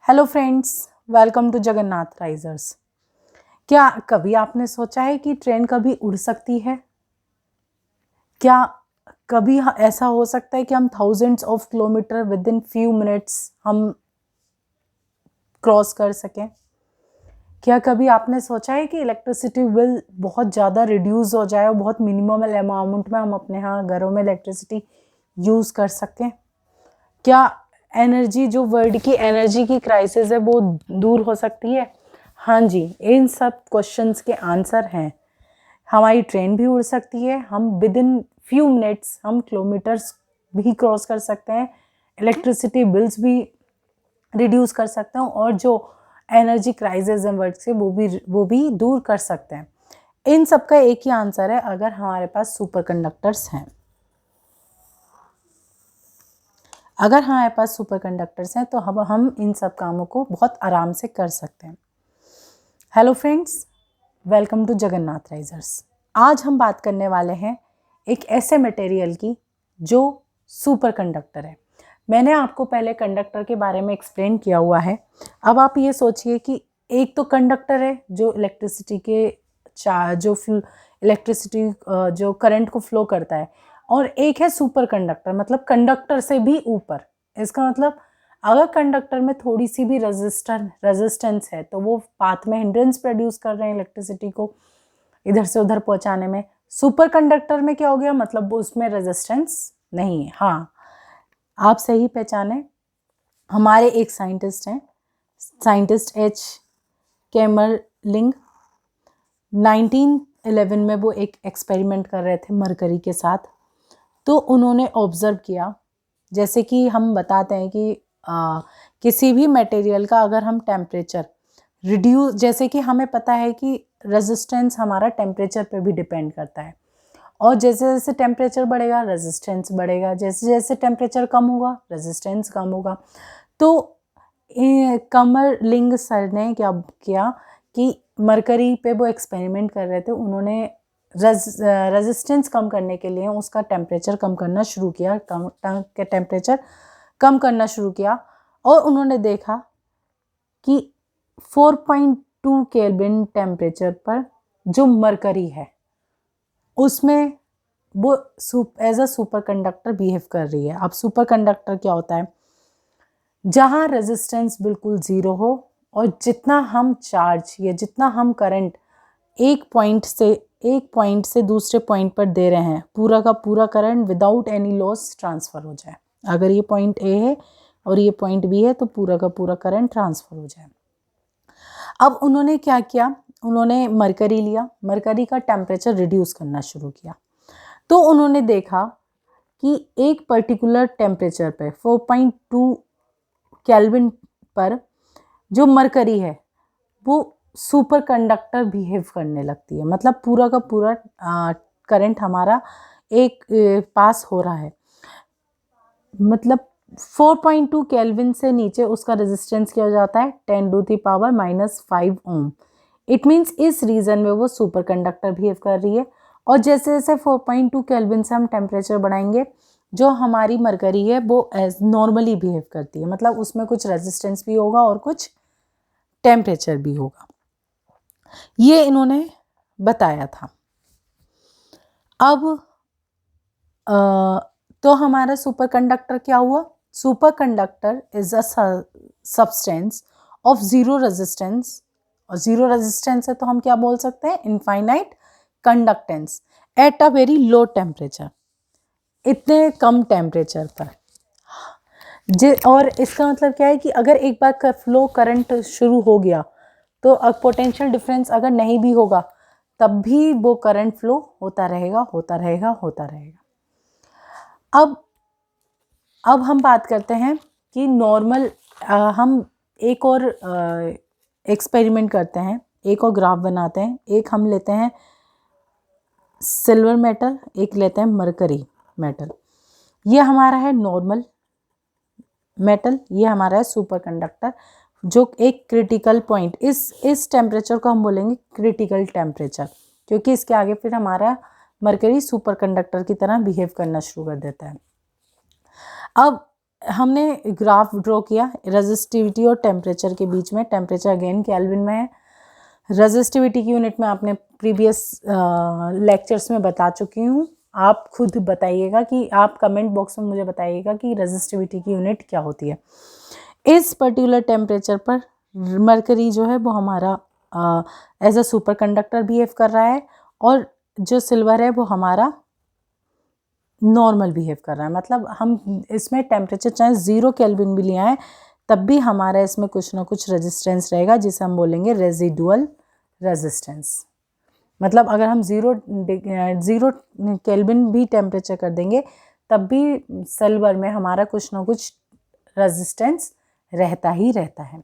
Hello friends, welcome to Jagannath Risers. क्या कभी आपने सोचा है कि ट्रेन कभी उड़ सकती है? क्या कभी ऐसा हो सकता है कि हम thousands of kilometre with in few minutes हम क्रॉस कर सकें? क्या कभी आपने सोचा है कि इलेक्ट्रिसिटी बिल बहुत ज़्यादा रिड्यूस हो जाए और बहुत मिनिमम अमाउंट में हम अपने यहाँ घरों में इलेक्ट्रिसिटी यूज़ कर सकें? क्या एनर्जी जो वर्ल्ड की एनर्जी की क्राइसिस है वो दूर हो सकती है? हाँ जी, इन सब क्वेश्चंस के आंसर हैं। हमारी ट्रेन भी उड़ सकती है, हम विद इन फ्यू मिनट्स हम किलोमीटर्स भी क्रॉस कर सकते हैं, इलेक्ट्रिसिटी बिल्स भी रिड्यूस कर सकते हैं और जो एनर्जी क्राइसिस है वर्ल्ड से वो भी दूर कर सकते हैं। इन सब का एक ही आंसर है, अगर हमारे पास सुपर कंडक्टर्स हैं। अगर हमारे पास सुपर कंडक्टर्स हैं तो हम इन सब कामों को बहुत आराम से कर सकते हैं। Hello friends, welcome to Jagannath Risers. आज हम बात करने वाले हैं एक ऐसे मटेरियल की जो सुपर कंडक्टर है। मैंने आपको पहले कंडक्टर के बारे में एक्सप्लेन किया हुआ है। अब आप ये सोचिए कि एक तो कंडक्टर है जो इलेक्ट्रिसिटी के इलेक्ट्रिसिटी जो करंट को फ्लो करता है, और एक है सुपर कंडक्टर, मतलब कंडक्टर से भी ऊपर। इसका मतलब अगर कंडक्टर में थोड़ी सी भी रेजिस्टेंस है तो वो पाथ में हिंड्रेंस प्रोड्यूस कर रहे हैं इलेक्ट्रिसिटी को इधर से उधर पहुंचाने में। सुपर कंडक्टर में क्या हो गया, मतलब उसमें रेजिस्टेंस नहीं है। हाँ, आप सही पहचाने। हमारे एक साइंटिस्ट हैं, साइंटिस्ट एच कैमरलिंग। 1911 में वो एक एक्सपेरिमेंट कर रहे थे मरकरी के साथ। तो उन्होंने ऑब्जर्व किया, जैसे कि हम बताते हैं कि किसी भी मटेरियल का अगर हम टेम्परेचर रिड्यूस, जैसे कि हमें पता है कि रेजिस्टेंस हमारा टेम्परेचर पे भी डिपेंड करता है, और जैसे जैसे टेम्परेचर बढ़ेगा रेजिस्टेंस बढ़ेगा, जैसे जैसे टेम्परेचर कम होगा रेजिस्टेंस कम होगा। तो कमरलिंग सर ने क्या किया कि मरकरी पे वो एक्सपेरिमेंट कर रहे थे। उन्होंने रेजिस्टेंस कम करने के लिए उसका टेम्परेचर कम करना शुरू किया, टेम्परेचर कम करना शुरू किया, और उन्होंने देखा कि 4.2 केल्विन टेम्परेचर पर जो मरकरी है उसमें वो as a superconductor behave कर रही है। अब सुपर कंडक्टर क्या होता है, जहाँ रेजिस्टेंस बिल्कुल ज़ीरो हो और जितना हम चार्ज या जितना हम करंट एक पॉइंट से दूसरे पॉइंट पर दे रहे हैं, पूरा का पूरा current without any loss transfer हो जाए। अगर ये पॉइंट ए है और ये पॉइंट बी है तो पूरा का पूरा करंट ट्रांसफ़र हो जाए। अब उन्होंने क्या किया, उन्होंने मरकरी लिया, मरकरी का टेम्परेचर रिड्यूस करना शुरू किया। तो उन्होंने देखा कि एक पर्टिकुलर टेम्परेचर पे 4.2 केल्विन पर जो मरकरी है वो सुपर कंडक्टर बिहेव करने लगती है, मतलब पूरा का पूरा करंट हमारा एक पास हो रहा है। मतलब 4.2 केल्विन से नीचे उसका रेजिस्टेंस क्या हो जाता है, 10⁻⁻⁵ ओम। इट मीन्स इस रीजन में वो सुपर कंडक्टर बिहेव कर रही है। और जैसे जैसे 4.2 केल्विन से हम टेम्परेचर बढ़ाएंगे, जो हमारी मरकरी है वो एज नॉर्मली बिहेव करती है, मतलब उसमें कुछ रेजिस्टेंस भी होगा और कुछ टेम्परेचर भी होगा। ये इन्होंने बताया था। अब तो हमारा सुपर कंडक्टर क्या हुआ, super conductor is a substance of zero resistance, और जीरो रेजिस्टेंस है तो हम क्या बोल सकते हैं, infinite conductance at a very low temperature, इतने कम टेम्परेचर पर। और इसका मतलब क्या है कि अगर एक बार फ्लो करंट शुरू हो गया तो पोटेंशियल डिफरेंस अगर नहीं भी होगा तब भी वो करंट फ्लो होता रहेगा होता रहेगा होता रहेगा। अब हम बात करते हैं कि नॉर्मल हम एक और एक्सपेरिमेंट करते हैं, एक और ग्राफ बनाते हैं। एक हम लेते हैं सिल्वर मेटल, एक लेते हैं मरकरी मेटल। ये हमारा है नॉर्मल मेटल, ये हमारा है सुपर कंडक्टर, जो एक क्रिटिकल पॉइंट, इस टेम्परेचर को हम बोलेंगे क्रिटिकल टेम्परेचर, क्योंकि इसके आगे फिर हमारा मरकरी सुपर कंडक्टर की तरह बिहेव करना शुरू कर देता है। अब हमने ग्राफ ड्रॉ किया रेजिस्टिविटी और टेम्परेचर के बीच में। टेम्परेचर अगेन केल्विन में है। रेजिस्टिविटी की यूनिट में आपने प्रीवियस लेक्चर्स में बता चुकी हूँ। आप खुद बताइएगा कि आप कमेंट बॉक्स में मुझे बताइएगा कि रेजिस्टिविटी की यूनिट क्या होती है। इस पर्टिकुलर टेम्परेचर पर मरकरी जो है वो हमारा as a superconductor behave कर रहा है, और जो सिल्वर है वो हमारा नॉर्मल बिहेव कर रहा है। मतलब हम इसमें टेम्परेचर चाहे 0 केल्विन भी ले आए तब भी हमारा इसमें कुछ ना कुछ रेजिस्टेंस रहेगा, जिसे हम बोलेंगे रेजिडुअल रेजिस्टेंस। मतलब अगर हम 0 केल्विन भी टेम्परेचर कर देंगे तब भी सिल्वर में हमारा कुछ ना कुछ रेजिस्टेंस रहता ही रहता है।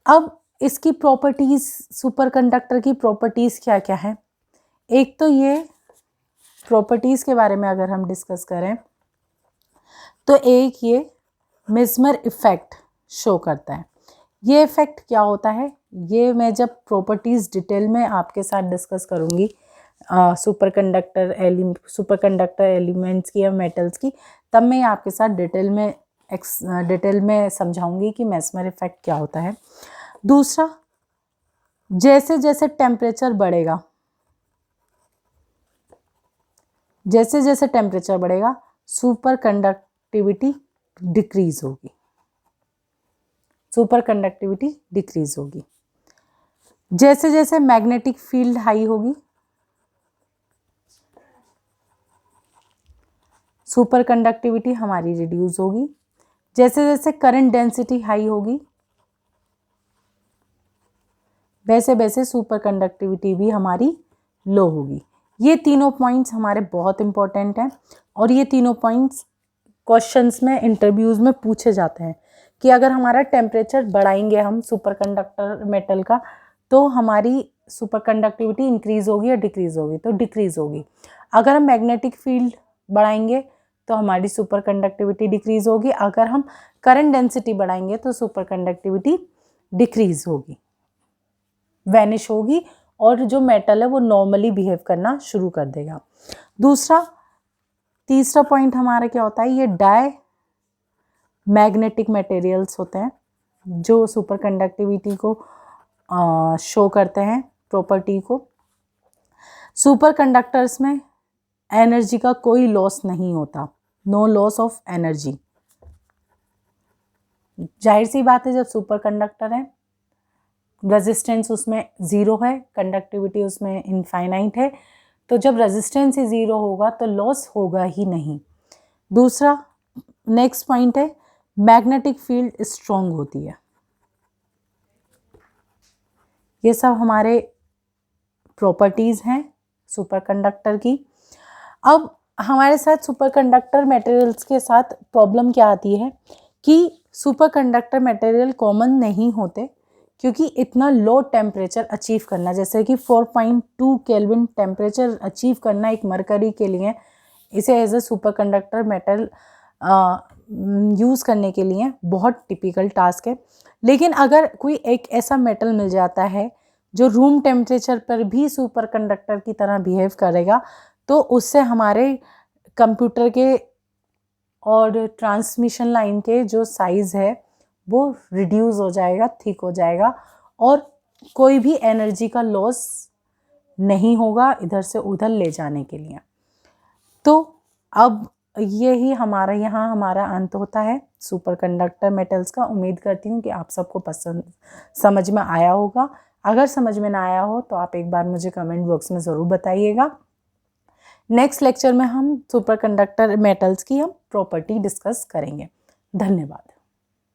अब इसकी प्रॉपर्टीज़, सुपर कंडक्टर की प्रॉपर्टीज़ क्या क्या है? एक तो ये प्रॉपर्टीज़ के बारे में अगर हम डिस्कस करें तो एक ये मेस्मर इफ़ेक्ट शो करता है। ये इफ़ेक्ट क्या होता है ये मैं जब प्रॉपर्टीज़ डिटेल में आपके साथ डिस्कस करूँगी सुपर कंडक्टर एलिमेंट्स की या मेटल्स की, तब मैं आपके साथ डिटेल में समझाऊंगी कि मेस्मर इफ़ेक्ट क्या होता है। दूसरा, जैसे जैसे टेम्परेचर बढ़ेगा, सुपर कंडक्टिविटी डिक्रीज होगी। जैसे जैसे मैग्नेटिक फील्ड हाई होगी, सुपर कंडक्टिविटी हमारी रिड्यूस होगी। जैसे जैसे करंट डेंसिटी हाई होगी, वैसे वैसे सुपर कंडक्टिविटी भी हमारी लो होगी। ये तीनों पॉइंट्स हमारे बहुत इंपॉर्टेंट हैं, और ये तीनों पॉइंट्स क्वेश्चंस में, इंटरव्यूज़ में पूछे जाते हैं कि अगर हमारा टेम्परेचर बढ़ाएंगे हम सुपर कंडक्टर मेटल का, तो हमारी सुपर कंडक्टिविटी इंक्रीज़ होगी या डिक्रीज़ होगी? तो डिक्रीज़ होगी। अगर हम मैग्नेटिक फील्ड बढ़ाएंगे तो हमारी सुपर कंडक्टिविटी डिक्रीज़ होगी। अगर हम करंट डेंसिटी बढ़ाएंगे तो सुपर कंडक्टिविटी डिक्रीज़ होगी, वैनिश होगी, और जो मेटल है वो नॉर्मली बिहेव करना शुरू कर देगा। तीसरा पॉइंट हमारा क्या होता है? ये डाई मैग्नेटिक मटेरियल्स होते हैं जो सुपर कंडक्टिविटी को शो करते हैं, प्रॉपर्टी को। सुपर कंडक्टर्स में एनर्जी का कोई लॉस नहीं होता, नो लॉस ऑफ एनर्जी। जाहिर सी बात है, जब सुपर कंडक्टर है, रेजिस्टेंस उसमें 0 है, कंडक्टिविटी उसमें इनफाइनाइट है, तो जब रेजिस्टेंस ही 0 होगा तो लॉस होगा ही नहीं। दूसरा, नेक्स्ट पॉइंट है, मैग्नेटिक फील्ड स्ट्रॉन्ग होती है। ये सब हमारे प्रॉपर्टीज़ हैं सुपर कंडक्टर की। अब हमारे साथ सुपर कंडक्टर मटेरियल्स के साथ प्रॉब्लम क्या आती है कि सुपर कंडक्टर मटेरियल कॉमन नहीं होते, क्योंकि इतना लो टेम्परेचर अचीव करना, जैसे कि 4.2 केल्विन टेम्परेचर अचीव करना एक मरकरी के लिए, इसे as a superconductor metal use करने के लिए बहुत टिपिकल टास्क है। लेकिन अगर कोई एक ऐसा मेटल मिल जाता है जो रूम टेम्परेचर पर भी सुपर कंडक्टर की तरह बिहेव करेगा, तो उससे हमारे कंप्यूटर के और ट्रांसमिशन लाइन के जो साइज़ है वो रिड्यूस हो जाएगा, थिक हो जाएगा, और कोई भी एनर्जी का लॉस नहीं होगा इधर से उधर ले जाने के लिए। तो अब यही हमारा अंत होता है सुपर कंडक्टर मेटल्स का। उम्मीद करती हूँ कि आप सबको समझ में आया होगा। अगर समझ में ना आया हो तो आप एक बार मुझे कमेंट बॉक्स में ज़रूर बताइएगा। नेक्स्ट लेक्चर में हम सुपर कंडक्टर मेटल्स की हम प्रॉपर्टी डिस्कस करेंगे। धन्यवाद।